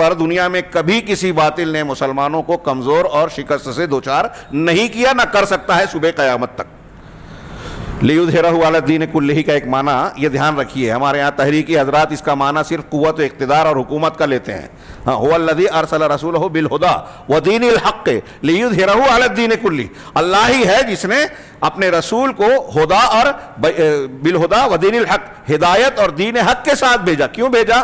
پر دنیا میں کبھی کسی باطل نے مسلمانوں کو کمزور اور شکست سے دوچار نہیں کیا، نہ کر سکتا ہے صبح قیامت تک۔ لیظہرہ علی الدین کلہ کا ایک معنی یہ دھیان رکھیے، ہمارے یہاں تحریکی حضرات اس کا معنی صرف قوت و اقتدار اور حکومت کا لیتے ہیں۔ هو الذی ارسل رسولہ بالہدی ودین الحق لیظہرہ علی الدین کلہ، اللہ ہی ہے جس نے اپنے رسول کو ہدا اور بالہدی ودین الحق، ہدایت اور دین حق کے ساتھ بھیجا۔ کیوں بھیجا؟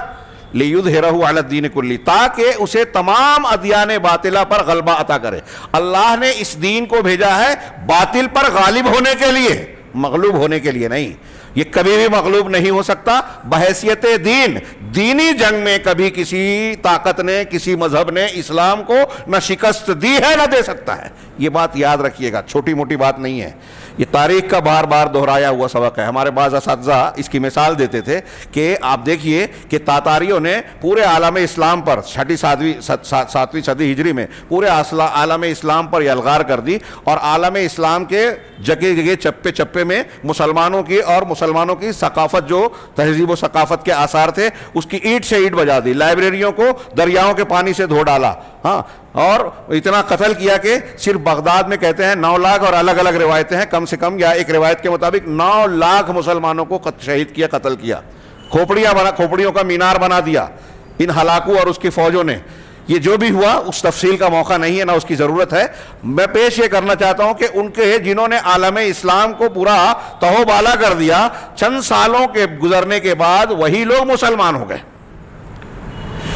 لیظہرہ علی الدین کلہ، تاکہ اسے تمام ادیان باطلہ پر غلبہ عطا کرے۔ اللہ نے اس دین کو بھیجا ہے باطل پر غالب ہونے کے لیے، مغلوب ہونے کے لیے نہیں۔ یہ کبھی بھی مغلوب نہیں ہو سکتا بحیثیت دین۔ دینی جنگ میں کبھی کسی طاقت نے، کسی مذہب نے اسلام کو نہ شکست دی ہے نہ دے سکتا ہے۔ یہ بات یاد رکھیے گا، چھوٹی موٹی بات نہیں ہے، یہ تاریخ کا بار بار دہرایا ہوا سبق ہے۔ ہمارے بعض اساتذہ اس کی مثال دیتے تھے کہ آپ دیکھیے کہ تاتاریوں نے پورے عالم اسلام پر 7ویں صدی ہجری میں پورے عالم اسلام پر یلغار کر دی، اور عالم اسلام کے جگہ جگہ چپے چپے میں مسلمانوں کی ثقافت، جو تہذیب و ثقافت کے آثار تھے، اس کی اینٹ سے اینٹ بجا دی، لائبریریوں کو دریاؤں کے پانی سے دھو ڈالا، ہاں، اور اتنا قتل کیا کہ صرف بغداد میں کہتے ہیں 9 لاکھ، اور الگ الگ روایتیں ہیں، کم سے کم یا ایک روایت کے مطابق 9 لاکھ مسلمانوں کو شہید کیا، قتل کیا، کھوپڑیوں کا مینار بنا دیا ان ہلاکو اور اس کی فوجوں نے۔ یہ جو بھی ہوا اس تفصیل کا موقع نہیں ہے، نہ اس کی ضرورت ہے۔ میں پیش یہ کرنا چاہتا ہوں کہ ان کے جنہوں نے عالم اسلام کو پورا تہو بالا کر دیا، چند سالوں کے گزرنے کے بعد وہی لوگ مسلمان ہو گئے۔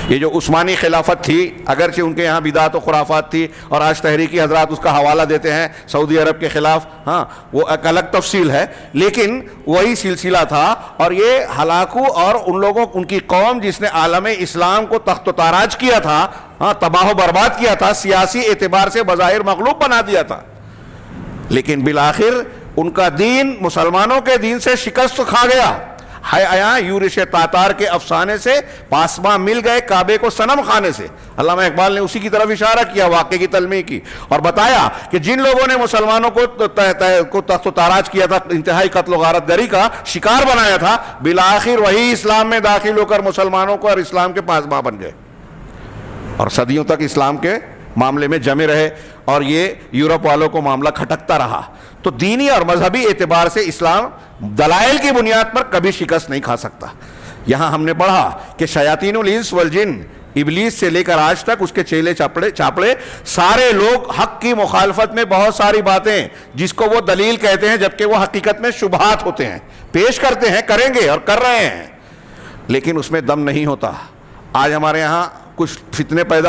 یہ جو عثمانی خلافت تھی، اگرچہ ان کے یہاں بدعت و خرافات تھی، اور آج تحریکی حضرات اس کا حوالہ دیتے ہیں سعودی عرب کے خلاف، ہاں، وہ ایک الگ تفصیل ہے، لیکن وہی سلسلہ تھا۔ اور یہ ہلاکو اور ان کی قوم جس نے عالم اسلام کو تخت و تاراج کیا تھا، ہاں، تباہ و برباد کیا تھا، سیاسی اعتبار سے بظاہر مغلوب بنا دیا تھا، لیکن بالآخر ان کا دین مسلمانوں کے دین سے شکست کھا گیا۔ ہے آیا یورش تاتار کے افسانے سے پاسباں مل گئے کعبے کو صنم خانے سے۔ علامہ اقبال نے اسی کی طرف اشارہ کیا، واقعے کی تلمیح کی، اور بتایا کہ جن لوگوں نے مسلمانوں کو تخت و تاراج کیا تھا، انتہائی قتل و غارت گری کا شکار بنایا تھا، بالآخر وہی اسلام میں داخل ہو کر مسلمانوں کو اور اسلام کے پاسباں بن گئے، اور صدیوں تک اسلام کے معاملے میں جمے رہے، اور یہ یورپ والوں کو معاملہ کھٹکتا رہا۔ تو دینی اور مذہبی اعتبار سے اسلام دلائل کی بنیاد پر کبھی شکست نہیں کھا سکتا۔ یہاں ہم نے پڑھا کہ شیاطین الانس والجن، ابلیس سے لے کر آج تک اس کے چیلے چاپڑے سارے لوگ حق کی مخالفت میں بہت ساری باتیں جس کو وہ دلیل کہتے ہیں جبکہ وہ حقیقت میں شبہات ہوتے ہیں، پیش کرتے ہیں، کریں گے اور کر رہے ہیں، لیکن اس میں دم نہیں ہوتا۔ آج ہمارے یہاں کچھ فتنے پیدا